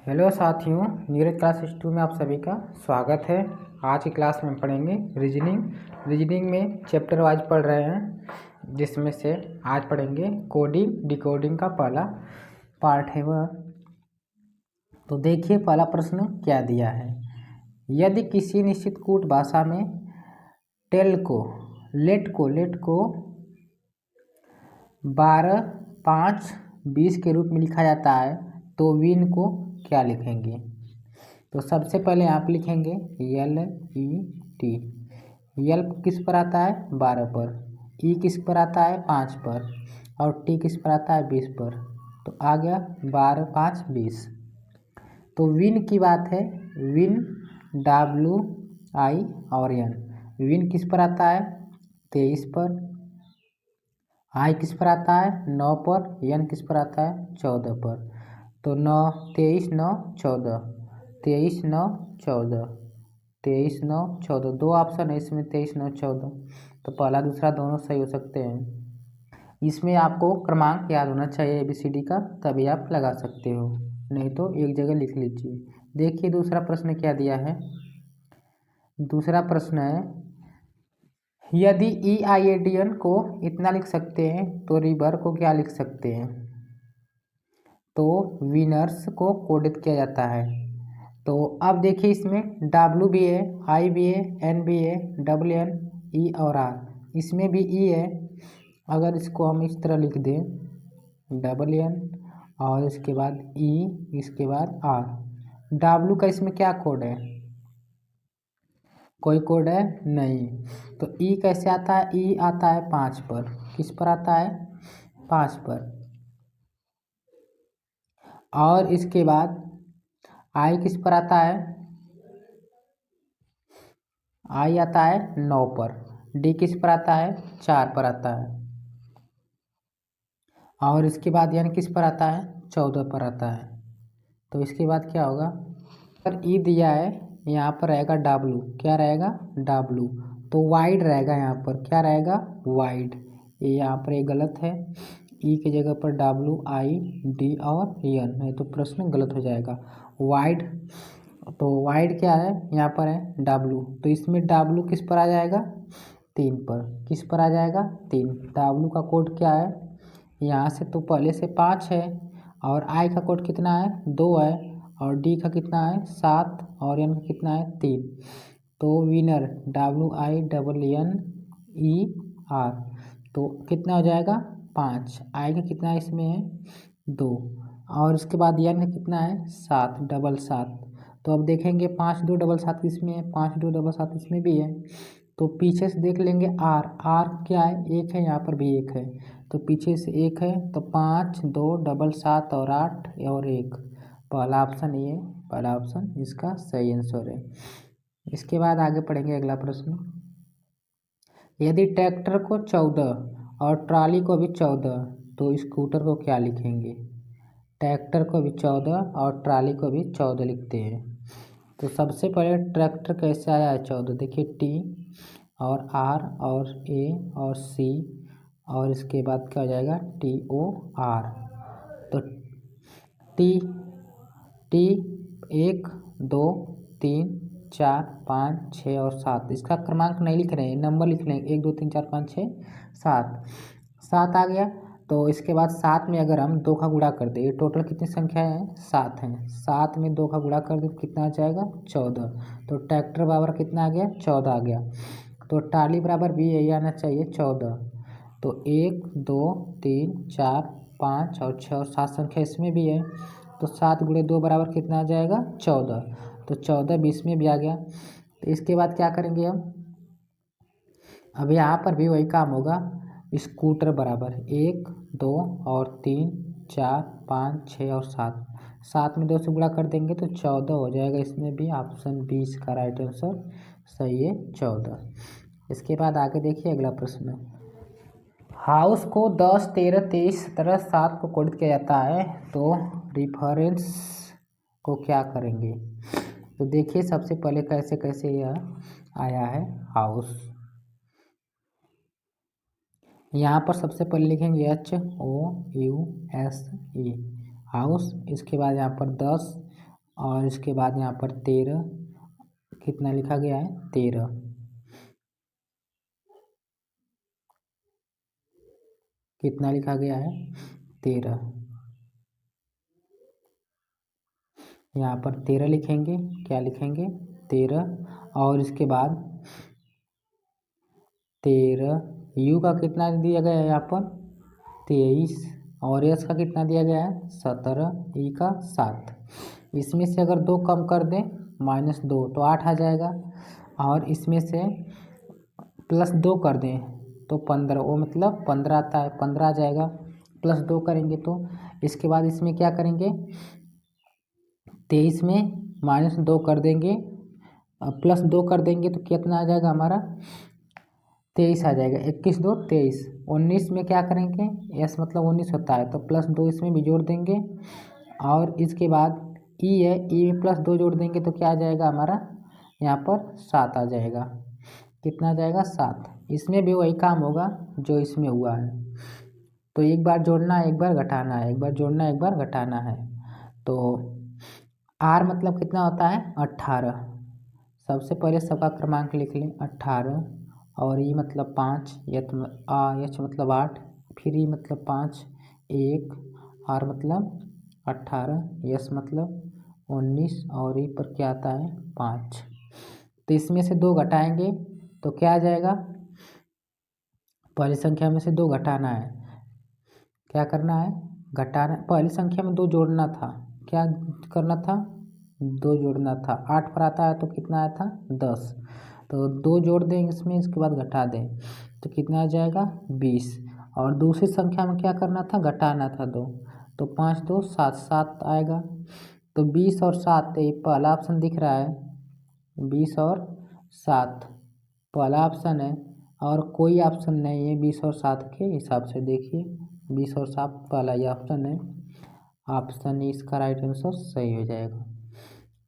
Hello साथियों, Neeraj class 2 में आप सभी का स्वागत है। आज की क्लास में पढ़ेंगे रीजनिंग में चैप्टर वाइज पढ़ रहे हैं, जिसमें से आज पढ़ेंगे कोडिंग डिकोडिंग का पहला पार्ट है वह। तो देखिए पहला प्रश्न क्या दिया है। यदि किसी निश्चित कूट भाषा में लेट को 12, 5, 20 के रूप में लिखा जाता है तो विन को क्या लिखेंगे। तो सबसे पहले आप लिखेंगे LET। यल किस पर आता है 12 पर, ई किस पर आता है 5 पर और टी किस पर आता है 20 पर। तो आ गया 12, 5, 20। तो विन की बात है, विन WI और N। विन किस पर आता है 23 पर, आई किस पर आता है 9 पर, N किस पर आता है 14 पर। तो 9, 23, 9, 14, 23, 9, 14, 23, 9, 14। दो ऑप्शन है इसमें 23, 9, 14। तो पहला दूसरा दोनों सही हो सकते हैं। इसमें आपको क्रमांक याद होना चाहिए ABCD का, तभी आप लगा सकते हो, नहीं तो एक जगह लिख लीजिए। देखिए दूसरा प्रश्न क्या दिया है। दूसरा प्रश्न है, यदि EIADN को इतना लिख सकते हैं तो रिवर को क्या लिख सकते हैं। तो विनर्स को कोडित किया जाता है। तो अब देखिए इसमें W भी है, I भी है, N भी है, WN, E और R। इसमें भी E है। अगर इसको हम इस तरह लिख दें WN और इसके बाद E, इसके बाद R। W का इसमें क्या कोड है, कोई कोड है नहीं। तो E कैसे आता है, E आता है 5 पर। किस पर आता है 5 पर। और इसके बाद I किस पर आता है, I आता है 9 पर। D किस पर आता है 4 पर आता है। और इसके बाद N किस पर आता है 14 पर आता है। तो इसके बाद क्या होगा, अगर E दिया है यहाँ पर रहेगा W। क्या रहेगा W, तो वाइड रहेगा यहाँ पर। क्या रहेगा वाइड। ये यहाँ पर एक गलत है, E की जगह पर WID और N है, तो प्रश्न गलत हो जाएगा। वाइड, तो वाइड क्या है यहाँ पर है W। तो इसमें W किस पर आ जाएगा 3 पर। किस पर आ जाएगा 3। W का कोड क्या है, यहाँ से तो पहले से 5 है और I का कोड कितना है 2 है और D का कितना है 7 और N का कितना है 3। तो विनर WINNER। तो कितना हो जाएगा 5। I का कितना है इसमें है 2 और उसके बाद N का कितना है 7, डबल 7। तो अब देखेंगे 5, 2, डबल 7 इसमें है, 5, 2, डबल 7 इसमें भी है। तो पीछे से देख लेंगे R क्या है, एक है, यहाँ पर भी एक है। तो पीछे से एक है, तो 5, 2, डबल 7 और 8 और 1। पहला ऑप्शन ये, पहला ऑप्शन इसका सही आंसर है। इसके बाद आगे पढ़ेंगे अगला प्रश्न। यदि ट्रैक्टर को 14 और ट्रॉली को भी 14 तो स्कूटर को क्या लिखेंगे। ट्रैक्टर को भी 14 और ट्रॉली को भी 14 लिखते हैं। तो सबसे पहले ट्रैक्टर कैसे आया है 14, देखिए T और R और A और C और इसके बाद क्या हो जाएगा TOR। तो T 1, 2, 3, 4, 5, 6 और 7। इसका क्रमांक नहीं लिख रहे हैं, नंबर लिख रहे हैं 1, 2, 3, 4, 5, 6, 7। 7 आ गया। तो इसके बाद 7 में अगर हम 2 का गुणा कर दें, टोटल कितनी संख्या है 7 है। 7 में 2 का गुणा कर दें तो कितना आ जाएगा 14। तो ट्रैक्टर बराबर कितना आ गया 14 आ गया। तो ट्राली बराबर भी यही आना चाहिए 14। तो 1, 2, 3, 4, 5 और 6 और 7 संख्या इसमें भी है। तो 7 गुणे 2 बराबर कितना आ जाएगा 14। तो 14, 20 में भी आ गया। तो इसके बाद क्या करेंगे हम, अब यहाँ पर भी वही काम होगा। स्कूटर बराबर 1, 2 और 3, 4, 5, 6 और 7। 7 में 2 से गुणा कर देंगे तो 14 हो जाएगा। इसमें भी ऑप्शन 20 का राइट आंसर सही है 14। इसके बाद आगे देखिए अगला प्रश्न। हाउस को 10, 13, 23, 17, 7 को कोडित किया जाता है तो रिफरेंस को क्या करेंगे। तो देखिए सबसे पहले कैसे कैसे यह आया है हाउस। यहाँ पर सबसे पहले लिखेंगे HOUSE हाउस। इसके बाद यहाँ पर 10 और इसके बाद यहाँ पर 13 कितना लिखा गया है 13, कितना लिखा गया है 13, यहाँ पर 13 लिखेंगे, क्या लिखेंगे 13। और इसके बाद 13 यू का कितना दिया गया है यहाँ पर 23 और एस का कितना दिया गया है 17, ई का 7। इसमें से अगर 2 कम कर दें -2 तो 8 आ जाएगा और इसमें से +2 कर दें तो 15, वो मतलब 15 आता है, 15 आ जाएगा। +2 करेंगे तो इसके बाद इसमें क्या करेंगे 23 में -2 कर देंगे, +2 कर देंगे तो कितना आ जाएगा हमारा 23 आ जाएगा। 21 2 23। 19 में क्या करेंगे एस मतलब 19 होता है तो +2 इसमें भी जोड़ देंगे और इसके बाद ई है, ई में +2 जोड़ देंगे तो क्या आ जाएगा हमारा यहाँ पर 7 आ जाएगा। कितना आ जाएगा 7। इसमें भी वही काम होगा जो इसमें हुआ है, तो एक बार जोड़ना है एक बार घटाना है, एक बार जोड़ना है एक बार घटाना है। तो आर मतलब कितना होता है 18। सबसे पहले सबका क्रमांक लिख लें 18 और ई मतलब 5, एच मतलब 8, फिर ई मतलब 5 1, आर मतलब 18, एस मतलब 19 और ई पर क्या आता है 5। तो इसमें से 2 घटाएंगे तो क्या आ जाएगा, पहली संख्या में से 2 घटाना है, क्या करना है घटाना, पहली संख्या में 2 जोड़ना था, क्या करना था 2 जोड़ना था। 8 पर आता है तो कितना आया था 10, तो 2 जोड़ दें इसमें, इसके बाद घटा दें तो कितना आ जाएगा 20। और दूसरी संख्या में क्या करना था घटाना था 2, तो 5 2 7 7 आएगा। तो 20 और 7 ये पहला ऑप्शन दिख रहा है, 20 और 7 पहला ऑप्शन है और कोई ऑप्शन नहीं है 20 और 7 के हिसाब से। देखिए 20 और 7 पहला ही ऑप्शन है, ऑप्शन इसका राइट आंसर सही हो जाएगा।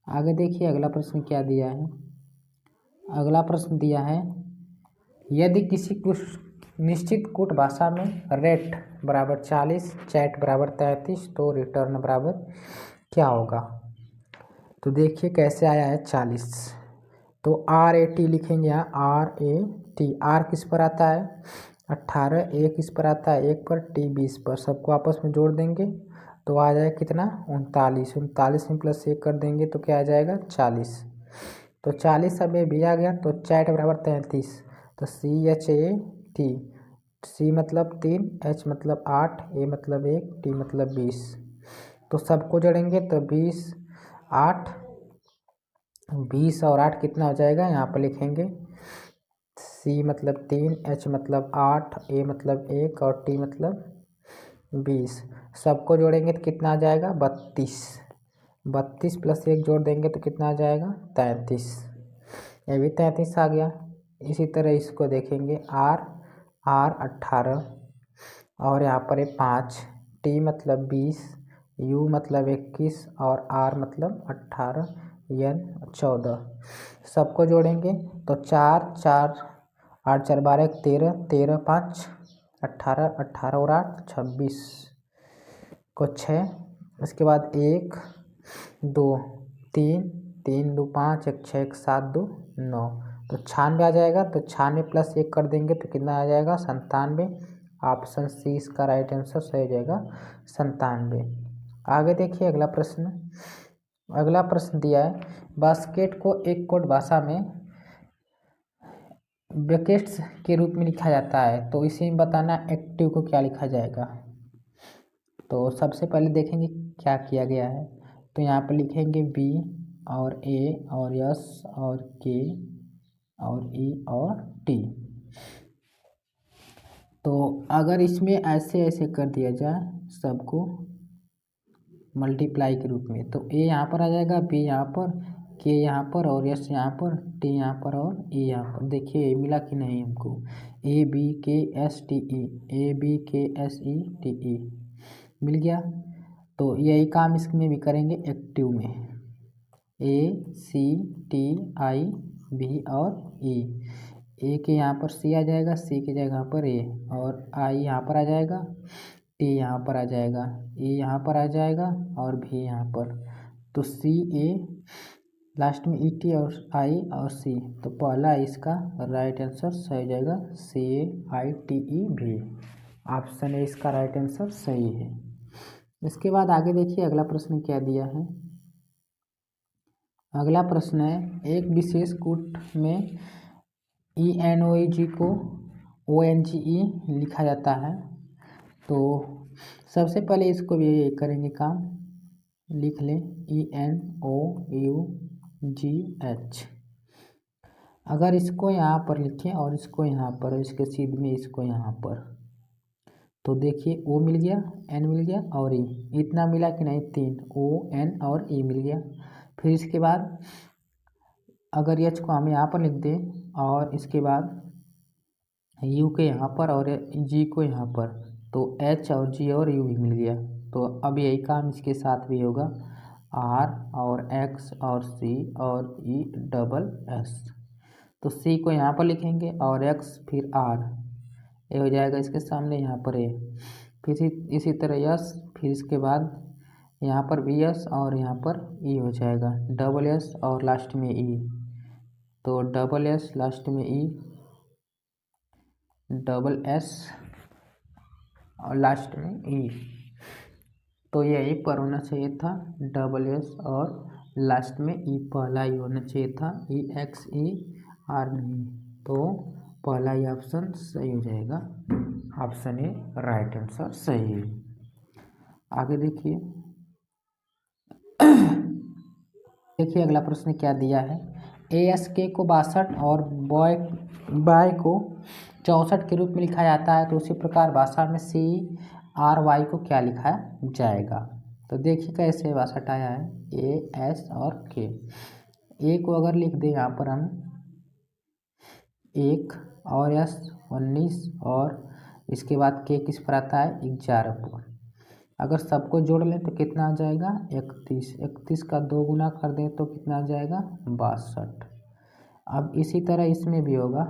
आगे देखिए अगला प्रश्न क्या दिया है। अगला प्रश्न दिया है यदि किसी कुछ निश्चित कोड भाषा में रेट बराबर 40, चैट बराबर 33 तो रिटर्न बराबर क्या होगा। तो देखिए कैसे आया है 40, तो RAT लिखेंगे यहाँ RAT। आर किस पर आता है 18, ए किस पर आता है 1 पर, टी 20 पर, सबको आपस में जोड़ देंगे तो आ जाएगा कितना 39। 39 में +1 कर देंगे तो क्या आ जाएगा 40। तो 40 अब ये भी आ गया तो चैट बराबर 33, तो CHAT, C मतलब 3, H मतलब 8, A मतलब 1, T मतलब 20। तो सबको जोड़ेंगे तो 20 8, 20 और 8 कितना हो जाएगा यहाँ पर लिखेंगे C मतलब 3, H मतलब 8, A मतलब 1 और T मतलब 20। सबको जोड़ेंगे तो कितना आ जाएगा 32। 32 + 1 जोड़ देंगे तो कितना आ जाएगा 33। ये भी 33 आ गया। इसी तरह इसको देखेंगे R 18 और यहाँ पर है 5, T मतलब 20, U मतलब 21 और R मतलब 18, N 14। सबको जोड़ेंगे तो 4 4 8 4 12 13, 13 5 18, 18 और 8 26 को 6, इसके बाद 1 2 3 3 2 5 1 6 1 7 2 9, तो 96 आ जाएगा। तो 96 + 1 कर देंगे तो कितना आ जाएगा 97। ऑप्शन सी इसका राइट आंसर सही हो जाएगा 97। आगे देखिए अगला प्रश्न। अगला प्रश्न दिया है बास्केट को एक कोड भाषा में ब्रैकेट्स के रूप में लिखा जाता है, तो इसे बताना एक्टिव को क्या लिखा जाएगा। तो सबसे पहले देखेंगे क्या किया गया है, तो यहाँ पर लिखेंगे B और A और S और K और E और T। तो अगर इसमें ऐसे ऐसे कर दिया जाए सबको मल्टीप्लाई के रूप में, तो A यहाँ पर आ जाएगा, B यहाँ पर, K यहाँ पर और S यहाँ पर, T यहाँ पर और E यहाँ पर। देखिए मिला कि नहीं हमको, ABKSTE, ABKSETE मिल गया। तो यही काम इसमें भी करेंगे एक्टिव में, ACTIV और E। ए के यहाँ पर C आ जाएगा, C की जगह पर A और I यहाँ पर आ जाएगा, T यहाँ पर आ जाएगा, E यहाँ पर आ जाएगा और V यहाँ पर। तो CA लास्ट में ET और I और C, तो पहला इसका राइट आंसर सही हो जाएगा CAITE भी। ऑप्शन ए इसका राइट आंसर सही है। इसके बाद आगे देखिए अगला प्रश्न क्या दिया है। अगला प्रश्न है एक विशेष कूट में ENOEG को ONGE लिखा जाता है। तो सबसे पहले इसको भी करेंगे काम, लिख लें ENOUGH। अगर इसको यहाँ पर लिखें और इसको यहाँ पर, इसके सीध में इसको यहाँ पर, तो देखिए O मिल गया, N मिल गया और E, इतना मिला कि नहीं, 3 O N और E मिल गया। फिर इसके बाद अगर H को हम यहाँ पर लिख दें और इसके बाद U के यहाँ पर और G को यहाँ पर, तो H और G और U भी मिल गया। तो अब यही काम इसके साथ भी होगा, R और X और C और E डबल S। तो C को यहाँ पर लिखेंगे और X फिर R, ये हो जाएगा इसके सामने यहाँ पर A, फिर इसी तरह S, फिर इसके बाद यहाँ पर भी S और यहाँ पर E हो जाएगा, डबल S और लास्ट में E, तो डबल S लास्ट में E, डबल S और लास्ट में E। तो यही पर होना चाहिए था, डबल S और लास्ट में E, पहला ही होना चाहिए था, EXER नहीं। तो पहला ही ऑप्शन सही हो जाएगा, ऑप्शन ए राइट आंसर सही है। आगे देखिए देखिए अगला प्रश्न क्या दिया है। ASK को 62 और बाय को 64 के रूप में लिखा जाता है, तो उसी प्रकार भाषा में CRY को क्या लिखा जाएगा। तो देखिए कैसे 62 आया है, A S और K। A को अगर लिख दें यहाँ पर हम 1 और S 19 और इसके बाद K किस पर आता है 11 पर। अगर सबको जोड़ लें तो कितना आ जाएगा 31, 31 का 2 गुना कर दें तो कितना आ जाएगा 62। अब इसी तरह इसमें भी होगा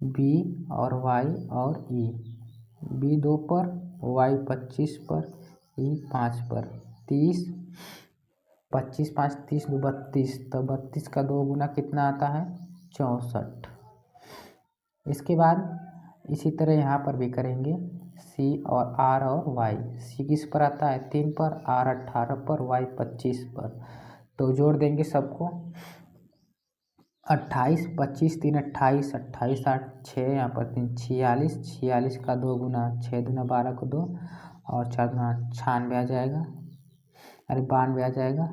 B और Y और E, B 2 पर, Y 25 पर, E 5 पर, 30, 25 5 30 2 32, तो 32 का 2 गुना कितना आता है 64। इसके बाद इसी तरह यहाँ पर भी करेंगे, C और R और Y, C किस पर आता है 3 पर, R 18 पर, Y 25 पर, तो जोड़ देंगे सबको 28, 25 3 28, 28 8 6, यहाँ पर 3 46, 46 का 2 गुना 6 दूना 12 को 2 और 4 दूना 96 आ जाएगा, अरे 92 आ जाएगा,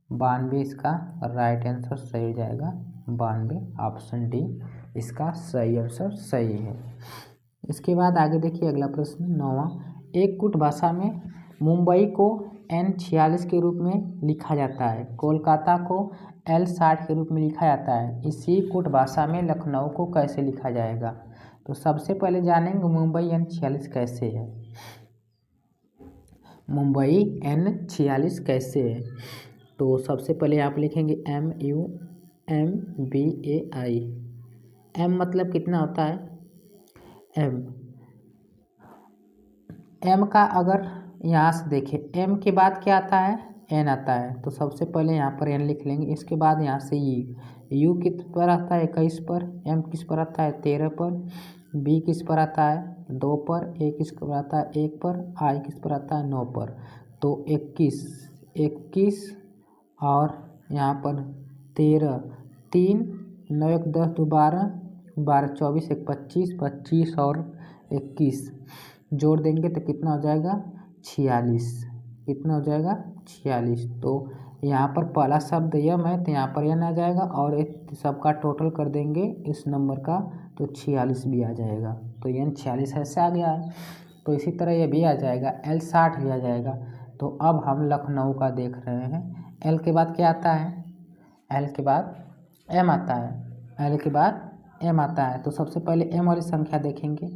92 इसका राइट आंसर सही हो जाएगा, 92 ऑप्शन डी इसका सही आंसर सही है। इसके बाद आगे देखिए अगला प्रश्न 9वां, एक कूट भाषा में मुंबई को N46 के रूप में लिखा जाता है, कोलकाता को L60 के रूप में लिखा जाता है, इसी कूट भाषा में लखनऊ को कैसे लिखा जाएगा। तो सबसे पहले जानेंगे मुंबई N46 कैसे है। मुंबई N46 कैसे है, तो सबसे पहले आप लिखेंगे MUMBAI। M मतलब कितना होता है M का अगर यहाँ से देखें M के बाद क्या आता है N आता है, तो सबसे पहले यहाँ पर N लिख लेंगे। इसके बाद यहाँ से U किस पर आता है 21 पर, M किस पर आता है 13 पर, B किस पर आता है 2 पर, A किस पर आता है 1 पर, I किस पर आता है 9 पर, तो 21 और यहाँ पर 13, 3 9 1 10 2 12 12 24 1 25 25 और 21 जोड़ देंगे तो कितना हो जाएगा 46, कितना हो जाएगा 46। तो यहाँ पर पहला शब्द यम है तो यहाँ पर यन आ जाएगा और एक सबका टोटल कर देंगे इस नंबर का तो 46 भी आ जाएगा, तो यन 46 ऐसे आ गया है। तो इसी तरह ये भी आ जाएगा, L60 भी आ जाएगा। तो अब हम लखनऊ का देख रहे हैं, L के बाद क्या आता है, L के बाद M आता है, L के बाद M आता है। तो सबसे पहले M वाली संख्या देखेंगे,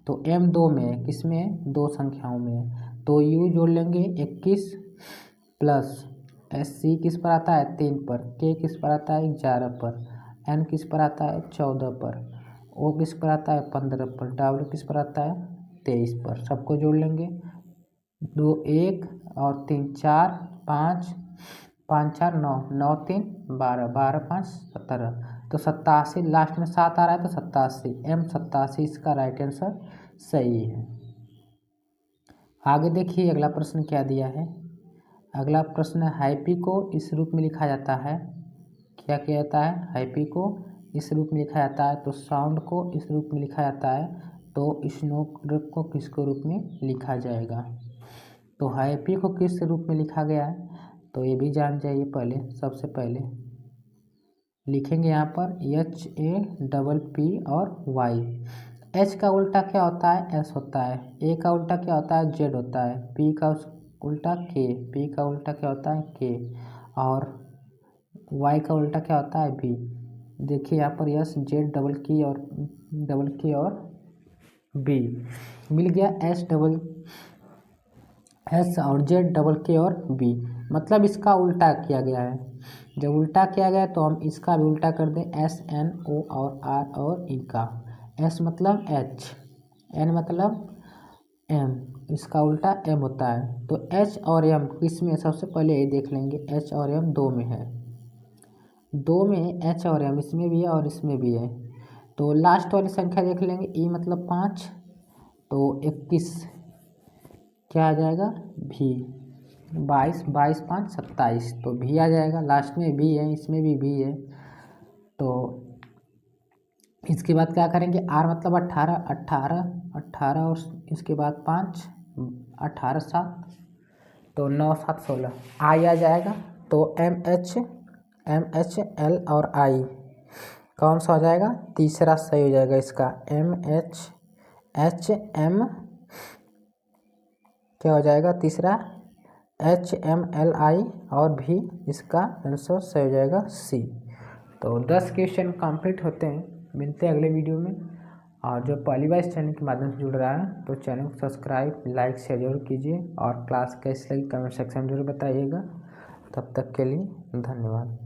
तो M 2 में है, किस में है 2 संख्याओं में है, तो U जोड़ लेंगे 21 प्लस SC किस पर आता है 3 पर, K किस पर आता है 11 पर, N किस पर आता है 14 पर, O किस पर आता है 15 पर, W किस पर आता है 23 पर, सबको जोड़ लेंगे 2 1 और 3 4 5 5 4 9, 9 3 12, 12 5 17, तो 87 लास्ट में 7 आ रहा है तो 87, M87 इसका राइट आंसर सही है। आगे देखिए अगला प्रश्न क्या दिया है। अगला प्रश्न, हैप्पी को इस रूप में लिखा जाता है, क्या किया जाता है, हैप्पी को इस रूप में लिखा जाता है, तो साउंड को इस रूप में लिखा जाता है, तो स्नो को किसको रूप में लिखा जाएगा। तो हैप्पी को किस रूप में लिखा गया है, तो ये भी जान जाइए। पहले सबसे पहले लिखेंगे यहाँ पर HAPP और Y। H का उल्टा क्या होता है, S होता है। A का उल्टा क्या होता है, Z होता है। P का उल्टा K, P का उल्टा क्या होता है, K, और Y का उल्टा क्या होता है, B। देखिए यहाँ पर S Z डबल K और B मिल गया, S और Z डबल K और B, मतलब इसका उल्टा किया गया है। जब उल्टा किया गया तो हम इसका भी उल्टा कर दें, SNO और R और E का। S मतलब H, N मतलब M, इसका उल्टा M होता है। तो H और M किस में, सबसे पहले ये देख लेंगे, H और M दो में है, दो में H और M इसमें भी है और इसमें भी है। तो लास्ट वाली संख्या देख लेंगे, E मतलब 5, तो 21 क्या आ जाएगा, भी। 22, 22 5 27, तो भी आ जाएगा। लास्ट में भी है, इसमें भी है। तो इसके बाद क्या करेंगे, R मतलब 18, 18, 18 और इसके बाद 5, 18 7, तो 9 7 16, I आ जाएगा। तो MH L और I कौन सा हो जाएगा, तीसरा सही हो जाएगा इसका। MHM क्या हो जाएगा तीसरा, HMLI, और भी इसका आंसर सही हो जाएगा C। तो 10 क्वेश्चन कंप्लीट होते हैं। मिलते हैं अगले वीडियो में। और जो पहली बार इस चैनल के माध्यम से जुड़ रहा है तो चैनल को सब्सक्राइब लाइक शेयर जरूर कीजिए, और क्लास कैसी लगी कमेंट सेक्शन में जरूर बताइएगा। तब तक के लिए धन्यवाद।